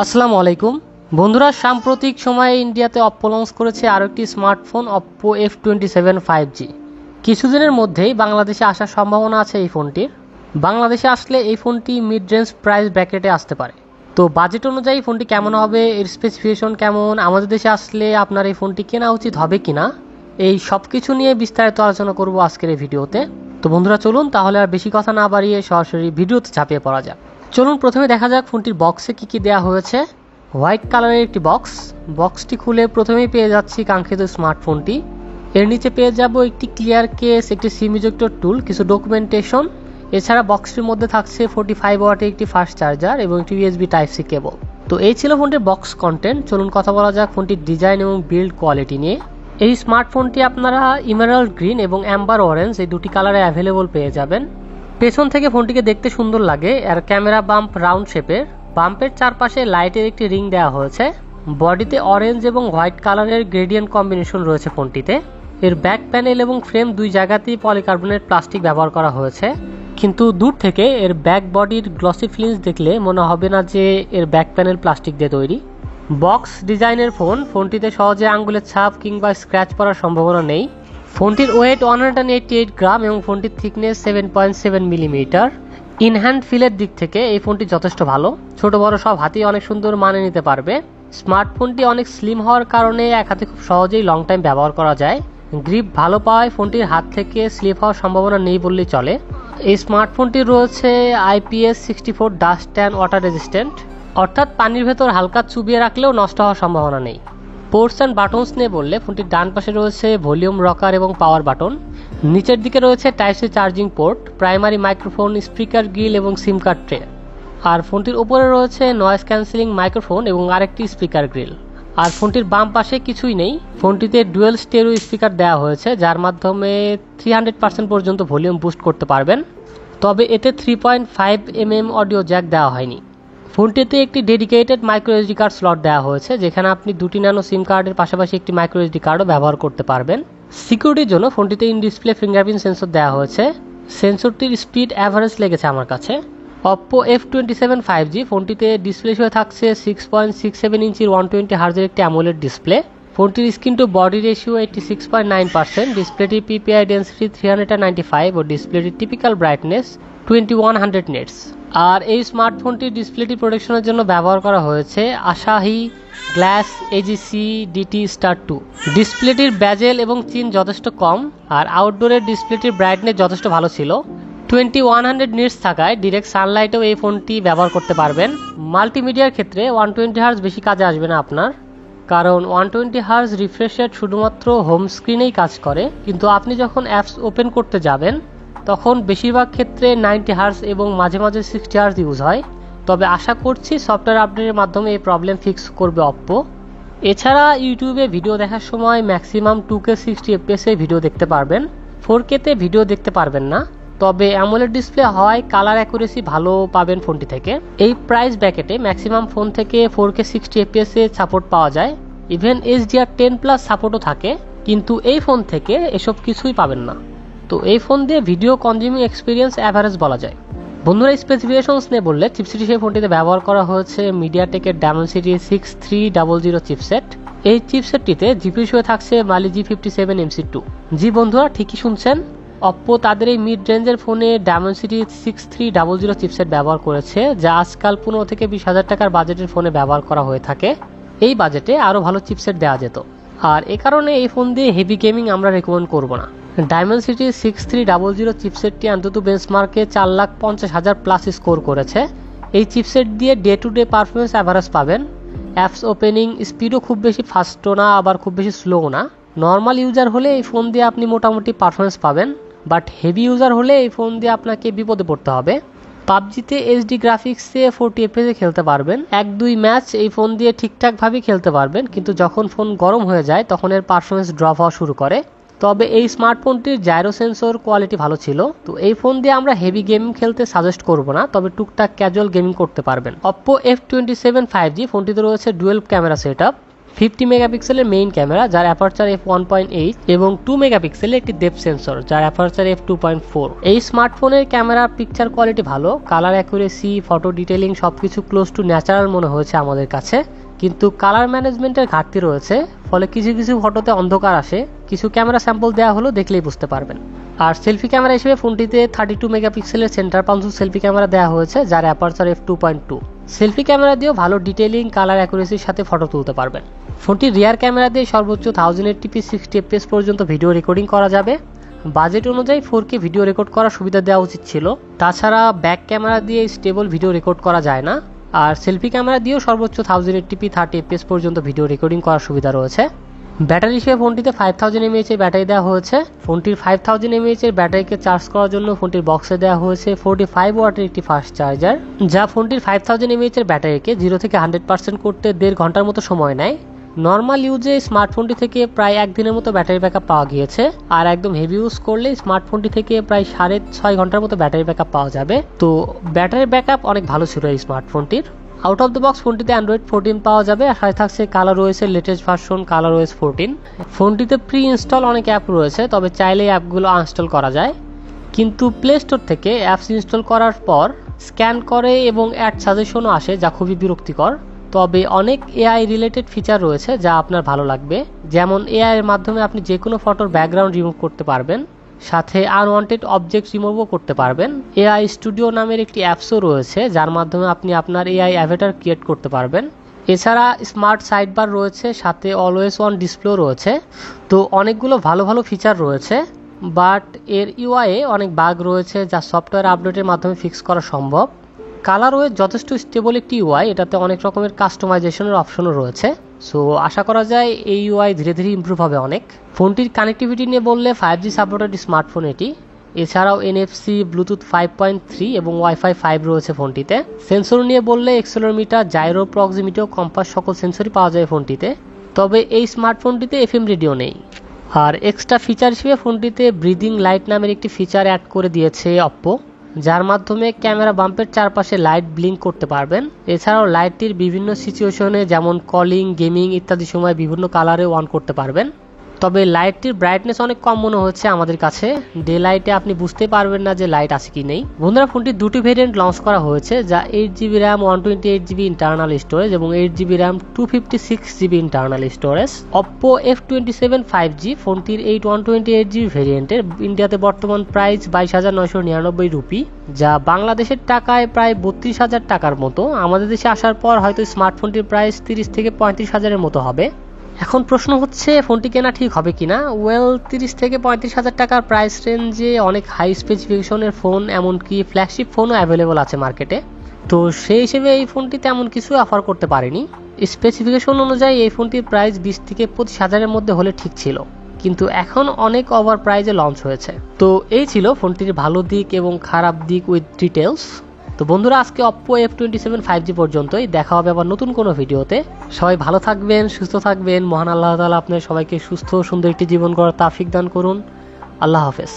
আসসালামু আলাইকুম বন্ধুরা, সাম্প্রতিক সময়ে ইন্ডিয়াতে অপ্পো লঞ্চ করেছে আরও একটি স্মার্টফোন অপ্পো F27 5G। কিছুদিনের মধ্যেই বাংলাদেশে আসার সম্ভাবনা আছে এই ফোনটির। বাংলাদেশে আসলে এই ফোনটি মিড রেঞ্জ প্রাইস ব্র্যাকেটে আসতে পারে। তো বাজেট অনুযায়ী ফোনটি কেমন হবে, এর স্পেসিফিকেশন কেমন, আমাদের দেশে আসলে আপনার এই ফোনটি কেনা উচিত হবে কিনা, এই সব কিছু নিয়ে বিস্তারিত আলোচনা করব আজকের এই ভিডিওতে। তো বন্ধুরা চলুন তাহলে আর বেশি কথা না বাড়িয়ে সরাসরি ভিডিওতে ঝাঁপিয়ে পড়া যাক। চলুন প্রথমে দেখা যাক ফোনটির বক্সে কি দেওয়া হয়েছে। হোয়াইট কালারের একটি বক্সটি খুলে প্রথমেই পেয়ে যাচ্ছি কাঙ্ক্ষিত স্মার্টফোনটি। এর নিচে পেয়ে যাব একটি ক্লিয়ার কেস, একটি সিম ইজেক্টর টুল, কিছু ডকুমেন্টেশন। এছাড়া বক্সটির মধ্যে থাকছে 45 ওয়াটের একটি ফাস্ট চার্জার এবং একটি USB Type-C কেবল। তো এই ছিল ফোনটির বক্স কন্টেন্ট। চলুন কথা বলা যাক ফোনটির ডিজাইন এবং বিল্ড কোয়ালিটি নিয়ে। এই স্মার্টফোনটি আপনারা ইমেরাল্ড গ্রিন এবং অ্যাম্বার অরেঞ্জ এই দুটি কালারে অ্যাভেলেবল পেয়ে যাবেন। পেছন থেকে ফোনটিকে দেখতে সুন্দর লাগে। আর ক্যামেরা বাম্প রাউন্ড শেপের, বাম্পের চারপাশে লাইটের একটি রিং দেওয়া হয়েছে। বডিতে অরেঞ্জ এবং হোয়াইট কালারের গ্রেডিয়েন্ট কম্বিনেশন রয়েছে ফোনটিতে। এর ব্যাক প্যানেল এবং ফ্রেম দুই জায়গাতেই পলিকার্বনেট প্লাস্টিক ব্যবহার করা হয়েছে, কিন্তু দূর থেকে এর ব্যাক বডির গ্লসি ফিনিশ দেখলে মনে হবে না যে এর ব্যাক প্যানেল প্লাস্টিক দিয়ে তৈরি। বক্স ডিজাইনের ফোনটিতে সহজে আঙ্গুলের ছাপ কিংবা স্ক্র্যাচ পড়ার সম্ভাবনা নেই। ফোনটির ওয়েট 188 গ্রাম এবং ফোনটির থিকনেস 7.7 মিলিমিটার। ইন হ্যান্ড ফিলের দিক থেকে এই ফোনটি যথেষ্ট ভালো, ছোট বড় সব হাতেই অনেক সুন্দর মানিয়ে নিতে পারবে। স্মার্টফোনটি অনেক স্লিম হওয়ার কারণে এক হাতে খুব সহজেই লং টাইম ব্যবহার করা যায়। গ্রিপ ভালো পাওয়ায় ফোনটির হাত থেকে স্লিপ হওয়ার সম্ভাবনা নেই বললেই চলে। এই স্মার্টফোনটি রয়েছে IPS 64 dust and water resistant, অর্থাৎ পানির ভেতর হালকা চুবিয়ে রাখলেও নষ্ট হওয়ার সম্ভাবনা নেই। পোর্টস অ্যান্ড বাটনস নিয়ে বললে ফোনটির ডান পাশে রয়েছে ভলিউম রকার এবং পাওয়ার বাটন। নিচের দিকে রয়েছে Type-C charging port, primary microphone, speaker grill এবং সিম কার্ড ট্রে। আর ফোনটির উপরে রয়েছে নয়েজ ক্যান্সেলিং মাইক্রোফোন এবং আরেকটি স্পিকার গ্রিল। আর ফোনটির বাম পাশে কিছুই নেই। ফোনটিতে ডুয়েল স্টেরিও স্পিকার দেওয়া হয়েছে, যার মাধ্যমে 300% পর্যন্ত ভলিউম বুস্ট করতে পারবেন। তবে এতে 3.5 mm অডিও জ্যাক দেওয়া হয়নি। ফোনটিতে একটি dedicated micro SD card slot দেওয়া হয়েছে, যেখানে আপনি দুটি ন্যানো সিম কার্ডের পাশাপাশি একটি মাইক্রো SD কার্ডও ব্যবহার করতে পারবেন। সিকিউরিটির জন্য ফোনটিতে ইন ডিসপ্লে ফিঙ্গারপ্রিন্ট সেন্সর দেওয়া হয়েছে। সেন্সরটির স্পিড অ্যাভারেজ লেগেছে আমার কাছে। অপ্পো F27 5G ফোনটিতে ডিসপ্লে হিসেবে থাকছে 6.67 ইঞ্চির 120 হার্জের একটি অ্যামোলেড ডিসপ্লে। ফোনটির স্ক্রিন টু বডি রেশিও 86.9%, ডিসপ্লেটির PPI ডেন্সিটি 395 ও ডিসপ্লেটির টিপিক্যাল ব্রাইটনেস 2100 নিটস। আর এই স্মার্টফোনটির ডিসপ্লেটি প্রোটেকশনের জন্য ব্যবহার করা হয়েছে Asahi glass AGC DT Star 2। ডিসপ্লেটির ব্যাজেল এবং চিন যথেষ্ট কম, আর আউটডোরের ডিসপ্লেটির ব্রাইটনেস যথেষ্ট ভালো ছিল। 2100 নিটস থাকায় ডিরেক্ট সানলাইটেও এই ফোনটি ব্যবহার করতে পারবেন। মাল্টিমিডিয়ার ক্ষেত্রে 120 হার্জ বেশি কাজে আসবে না আপনার, কারণ 120 হার্জ রিফ্রেশ রেট শুধুমাত্র হোম স্ক্রিনেই কাজ করে, কিন্তু আপনি যখন অ্যাপস ওপেন করতে যাবেন তখন বেশিরভাগ ক্ষেত্রে 90 হার্জ এবং মাঝে মাঝে 60 হার্জ ইউজ হয়। তবে আশা করছি সফটওয়্যার আপডেটের মাধ্যমে এই প্রবলেম ফিক্স করবে অপ্পো। এছাড়া ইউটিউবে ভিডিও দেখার সময় ম্যাক্সিমাম 2K 60 FPS এ ভিডিও দেখতে পারবেন, 4K তে ভিডিও দেখতে পারবেন না। তবে অ্যামোলেড ডিসপ্লে হওয়ায় কালার অ্যাকুরেসি ভালো পাবেন ফোনটি থেকে। এই প্রাইস ব্র্যাকেটে ম্যাক্সিমাম ফোন থেকে 4K 60 FPS এ সাপোর্ট পাওয়া যায়, ইভেন HDR10+ সাপোর্টও থাকে, কিন্তু এই ফোন থেকে এসব কিছুই পাবেন না। তো এই ফোন দিয়ে ভিডিও কনজিউমিং এক্সপিরিয়েন্স অ্যাভারেজ বলা যায়। বন্ধুরা স্পেসিফিকেশনস নিয়ে বললে চিপসেট হিসেবে ফোনটিতে ব্যবহার করা হয়েছে মিডিয়াটেকের Dimensity 6300 চিপসেট। এই চিপসেটটিতে জিপি হিসেবে থাকছে Mali G57 MC2। জি বন্ধুরা ঠিকই শুনছেন, অপ্পো তাদের এই মিড রেঞ্জের ফোনে Dimensity 6300 চিপসেট ব্যবহার করেছে, যা আজকাল 15 থেকে 20 হাজার টাকার বাজেটের ফোনে ব্যবহার করা হয়ে থাকে। এই বাজেটে আরও ভালো চিপসেট দেওয়া যেত, আর এ কারণে এই ফোন দিয়ে হেভি গেমিং আমরা রেকমেন্ড করব না। Dimensity 6300 চিপসেটটি অন্তত বেঞ্চমার্কে 4,50,000+ স্কোর করেছে। এই চিপসেট দিয়ে day to day performance average পাবেন। অ্যাপস ওপেনিং স্পিডও খুব বেশি ফাস্টও না, আবার খুব বেশি স্লো না। নর্মাল ইউজার হলে এই ফোন দিয়ে আপনি মোটামুটি পারফরমেন্স পাবেন, বাট হেভি ইউজার হলে এই ফোন দিয়ে আপনাকে বিপদে পড়তে হবে। পাবজিতে HD গ্রাফিক্সে 40 FPS খেলতে পারবেন, 1-2 ম্যাচ এই ফোন দিয়ে ঠিকঠাকভাবেই খেলতে পারবেন, কিন্তু যখন ফোন গরম হয়ে যায় তখন এর পারফরমেন্স ড্রপ হওয়া শুরু করে। তবে এই স্মার্টফোনটির জাইরো সেন্সর কোয়ালিটি ভালো ছিল। তো এই ফোন দিয়ে আমরা হেভি গেমিং খেলতে সাজেস্ট করব না, তবে টুকটাক ক্যাজুয়াল গেমিং করতে পারবেন। অপ্পো F27 5G ফোনটিতে রয়েছে ডুয়েল ক্যামেরা সেটআপ। 50 মেগাপিক্সেলের মেইন ক্যামেরা যার অ্যাপারচার f1.8 এবং 2 মেগাপিক্সেলের একটি ডেপথ সেন্সর যার অ্যাপারচার f2.4। এই স্মার্টফোনের ক্যামেরার পিকচার কোয়ালিটি ভালো, কালার অ্যাকুরেসি, ফটো ডিটেইলিং সবকিছু ক্লোজ টু ন্যাচারাল মনে হয়েছে আমাদের কাছে, কিন্তু কালার ম্যানেজমেন্টের ঘাটতি রয়েছে, ফলে কিছু কিছু ফটোতে অন্ধকার আসে। কিছু ক্যামেরা স্যাম্পল দেওয়া হলো, দেখলেই বুঝতে পারবেন। আর সেলফি ক্যামেরা হিসেবে ফোনটিতে 32 মেগাপিক্সেলের সেন্টার পাঞ্চ সেলফি ক্যামেরা দেওয়া হয়েছে যার অ্যাপারচার f2.2। সেলফি ক্যামেরা দিয়েও ভালো ডিটেইলিং, কালার অ্যাকুরেসির সাথে ফটো তুলতে পারবেন। ফোনটির রিয়ার ক্যামেরা দিয়ে সর্বোচ্চ 1080p 60 fps পর্যন্ত ভিডিও রেকর্ডিং করা যাবে। বাজেট অনুযায়ী 4K ভিডিও রেকর্ড করার সুবিধা দেওয়া উচিত ছিল। তাছাড়া ব্যাক ক্যামেরা দিয়ে স্টেবল ভিডিও রেকর্ড করা যায় না। আর সেলফি ক্যামেরা দিয়েও সর্বোচ্চ 1080p 30 fps পর্যন্ত ভিডিও রেকর্ডিং করার সুবিধা রয়েছে। ব্যাটারি হিসেবে ফোনটিতে 5000 mAh এর ব্যাটারি দেওয়া হয়েছে। ফোনটির 5000 mAh এর ব্যাটারিকে চার্জ করার জন্য ফোনটির বক্সে দেওয়া হয়েছে 45 ওয়াটের একটি ফাস্ট চার্জার, যা ফোনটির 5000 mAh এর ব্যাটারিকে 0 থেকে 100% করতে 1.5 ঘন্টার মতো সময় নেয়। নর্মাল ইউজে স্মার্টফোনটি থেকে প্রায় একদিনের মতো ব্যাটারি ব্যাকআপ পাওয়া গিয়েছে, আর একদম হেভি ইউজ করলে স্মার্টফোনটি থেকে প্রায় 6.5 ঘন্টার মতো ব্যাটারি ব্যাকআপ পাওয়া যাবে। তো ব্যাটারি ব্যাকআপ অনেক ভালো ছিল এই স্মার্টফোনটির। আউট অফ দ্য বক্স ফোনটিতে অ্যান্ড্রয়েড 14 পাওয়া যাবে, আর সাথে থাকছে কালার ওএস এর লেটেস্ট ভার্সন কালার ওএস 14। ফোনটিতে প্রি ইনস্টল অনেক অ্যাপ রয়েছে, তবে চাইলে অ্যাপগুলো আনইনস্টল করা যায়, কিন্তু প্লে স্টোর থেকে অ্যাপস ইনস্টল করার পর স্ক্যান করে এবং অ্যাড সাজেশনও আসে, যা খুবই বিরক্তিকর। তবে অনেক এআই রিলেটেড ফিচার রয়েছে যা আপনার ভালো লাগবে, যেমন এআই এর মাধ্যমে আপনি যে কোনো ফটোর ব্যাকগ্রাউন্ড রিমুভ করতে পারবেন, সাথে আনওয়ান্টেড অবজেক্ট রিমুভও করতে পারবেন। এআই স্টুডিও নামের একটি অ্যাপসও রয়েছে যার মাধ্যমে আপনি আপনার এআই অ্যাভাটার ক্রিয়েট করতে পারবেন। এছাড়া স্মার্ট সাইড বার রয়েছে, সাথে অলওয়েজ অন ডিসপ্লে রয়েছে। তো অনেকগুলো ভালো ভালো ফিচার রয়েছে, বাট এর ইউআইয়ে অনেক বাগ রয়েছে যা সফটওয়্যার আপডেটের মাধ্যমে ফিক্স করা সম্ভব। কালার ওয়ে যথেষ্ট স্টেবল একটি ইউআই, এটাতে অনেক রকমের কাস্টমাইজেশনের অপশনও রয়েছে। সো আশা করা যায় এই ইউআই ধীরে ধীরে ইমপ্রুভ হবে অনেক। ফোনটির কানেক্টিভিটি নিয়ে বললে 5G সাপোর্টেড স্মার্টফোন এটি। এছাড়াও NFC, ব্লুটুথ 5.3 এবং ওয়াইফাই 5 রয়েছে ফোনটিতে। সেন্সর নিয়ে বললে অ্যাক্সেলেরোমিটার, জাইরো, প্রক্সিমিটি ও কম্পাস সকল সেন্সরই পাওয়া যায় ফোনটিতে, তবে এই স্মার্টফোনটিতে FM রেডিও নেই। আর এক্সট্রা ফিচার হিসেবে ফোনটিতে ব্রিদিং লাইট নামের একটি ফিচার অ্যাড করে দিয়েছে অপ্পো, যার মাধ্যমে ক্যামেরা বাম্পের চারপাশে লাইট ব্লিঙ্ক করতে পারবেন। এছাড়াও লাইটটির বিভিন্ন সিচুয়েশনে যেমন কলিং, গেমিং ইত্যাদি সময় বিভিন্ন কালারে অন করতে পারবেন। তবে লাইটটির ব্রাইটনেস অনেক কম মনে হচ্ছে আমাদের কাছে, ডে লাইটে আপনি বুঝতে পারবেন না যে লাইট আছে কি নেই। বন্ধুরা, ফোনটির দুটি ভেরিয়েন্ট লঞ্চ করা হয়েছে, যা 8GB RAM 128GB internal storage এবং 8GB RAM 256GB internal storage. Oppo F27 5G ফোনটির এই 128GB ভেরিয়েন্টের ইন্ডিয়াতে বর্তমান প্রাইস 22,999 রুপি, যা বাংলাদেশের টাকায় প্রায় 32,000 টাকার মতো। আমাদের দেশে আসার পর হয়তো স্মার্টফোনটির প্রাইস 30 থেকে 35,000-এর মতো হবে। এখন প্রশ্ন হচ্ছে ফোনটি কেনা ঠিক হবে কিনা। 30 থেকে 35,000 টাকার প্রাইস রেঞ্জে অনেক হাই স্পেসিফিকেশনের ফোন, এমনকি ফ্ল্যাগশিপ ফোনও অ্যাভেলেবল আছে মার্কেটে। তো সেই হিসেবে এই ফোনটি তেমন কিছু অফার করতে পারেনি। স্পেসিফিকেশন অনুযায়ী এই ফোনটির প্রাইস 20 থেকে 25,000-এর মধ্যে হলে ঠিক ছিল, কিন্তু এখন অনেক ওভার প্রাইজে লঞ্চ হয়েছে। তো এই ছিল ফোনটির ভালো দিক এবং খারাপ দিক উইথ ডিটেলস। তো বন্ধুরা, আজকে অপ্পো F27 5G পর্যন্তই। দেখা হবে আবার নতুন কোনো ভিডিওতে। সবাই ভালো থাকবেন, সুস্থ থাকবেন। মহান আল্লাহ তাআলা আপনাদের সবাইকে সুস্থ সুন্দর একটি জীবন গড়ার তৌফিক দান করুন। আল্লাহ হাফেজ।